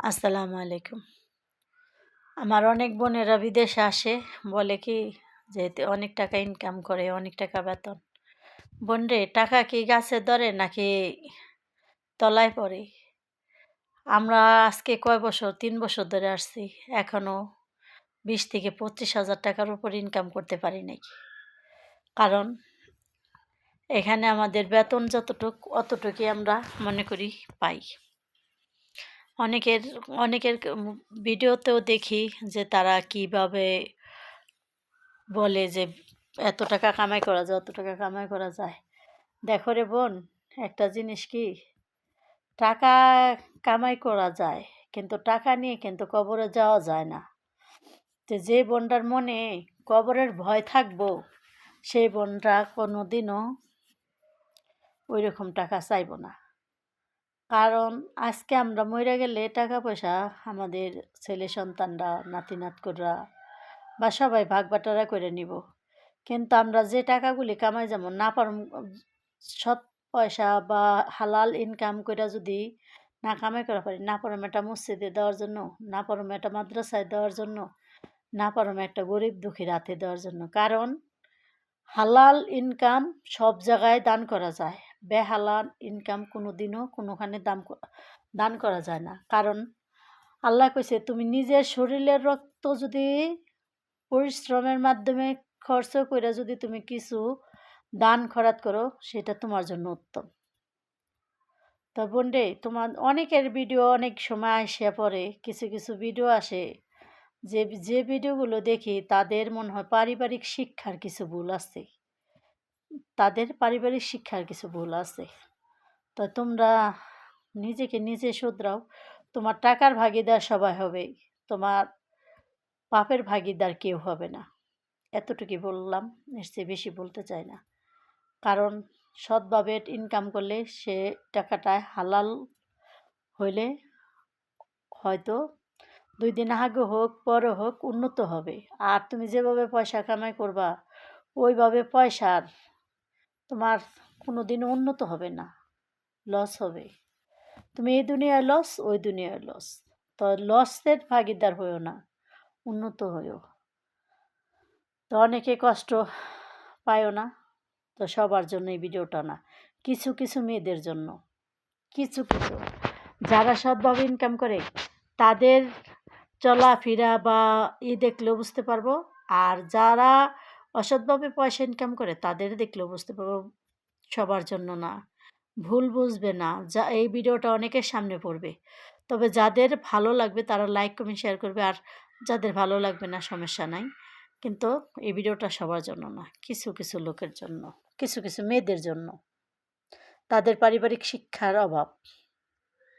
আসসালামু আলাইকুম। আমার অনেক বোনেরা বিদেশে আসে, বলে কি যে অনেক টাকা ইনকাম করে, অনেক টাকা বেতন। বোনরে, টাকা কি গাছে ধরে নাকি তলায় পড়ে? আমরা আজকে কয় বছর, ৩ বছর ধরে আসছি। এখনো ২০ থেকে ২৫,০০০ টাকার উপর ইনকাম করতে পারি নাই। কারণ এখানে আমাদের বেতন অতটুকুই আমরা মনে করি পাই। অনেকের অনেকের ভিডিওতেও দেখি যে তারা কিভাবে বলে যে এত টাকা কামাই করা যায়, অত টাকা কামাই করা যায়। দেখো রে বোন, একটা জিনিস কি, টাকা কামাই করা যায়, কিন্তু টাকা নিয়ে কিন্তু কবরে যাওয়া যায় না। তো যে বোনটার মনে কবরের ভয় থাকবো, সেই বোনটা কোনো দিনও ওই রকম টাকা চাইব না। কারণ আজকে আমরা মরে গেলে টাকা পয়সা আমাদের ছেলে সন্তানরা, নাতি নাতকুররা বা সবাই ভাগ বাটোয়ারা করে নিব। কিন্তু আমরা যে টাকাগুলি কামাই, যেমন না পারম সৎ পয়সা বা হালাল ইনকাম করে যদি না কামাই করা পারি, না পারম একটা মসজিদে দেওয়ার জন্য, না পারম একটা মাদ্রাসায় দেওয়ার জন্য, না পারম একটা গরিব দুঃখীর হাতে দেওয়ার জন্য। কারণ হালাল ইনকাম সব জায়গায় দান করা যায়, বেহালাল ইনকাম কোনো দিনও কোনোখানে দান করা যায় না। কারণ আল্লাহ কইছে, তুমি নিজের শরীরের রক্ত যদি পরিশ্রমের মাধ্যমে খরচ করে যদি তুমি কিছু দান খরাত করো, সেটা তোমার জন্য উত্তম। তো বোনরে, তোমার অনেকের ভিডিও অনেক সময় আসে পরে, কিছু কিছু ভিডিও আসে যে যে ভিডিওগুলো দেখি তাদের মনে হয় পারিবারিক শিক্ষার কিছু ভুল আছে, তো তোমরা নিজেকে নিজে শুধরাও। তোমার টাকার ভাগিদার সবাই হবে, তোমার পাপের ভাগিদার কেউ হবে না। এতটুকুই বললাম, এর চেয়ে বেশি বলতে চাই না। কারণ সৎভাবে ইনকাম করলে সে টাকাটা হালাল হইলে হয়তো 2 দিন আগে হোক পরে হোক উন্নত হবে। আর তুমি যেভাবে পয়সা কামাই করবা, ওইভাবে পয়সার তোমার কোনো দিনও উন্নত হবে না, লস হবে। তুমি এই দুনিয়ায় লস, ওই দুনিয়ায় লস। তো লসের ভাগিদার হইও না, উন্নত হইও। তো অনেকে কষ্ট পায়ও না। তো সবার জন্য এই ভিডিওটা না, কিছু কিছু মেয়েদের জন্য, কিছু কিছু যারা সৎভাবে ইনকাম করে তাদের চলাফেরা বা দেখলেও বুঝতে পারবো। আর যারা অসৎভাবে পয়সা ইনকাম করে তাদের দেখলেও বুঝতে পারবো। সবার জন্য না, ভুল বুঝবে না, যা এই ভিডিওটা অনেকের সামনে পড়বে। তবে যাদের ভালো লাগবে তারা লাইক কমেন্ট শেয়ার করবে, আর যাদের ভালো লাগবে না সমস্যা নাই। কিন্তু এই ভিডিওটা সবার জন্য না, কিছু কিছু লোকের জন্য, কিছু কিছু মেয়েদের জন্য, তাদের পারিবারিক শিক্ষার অভাব।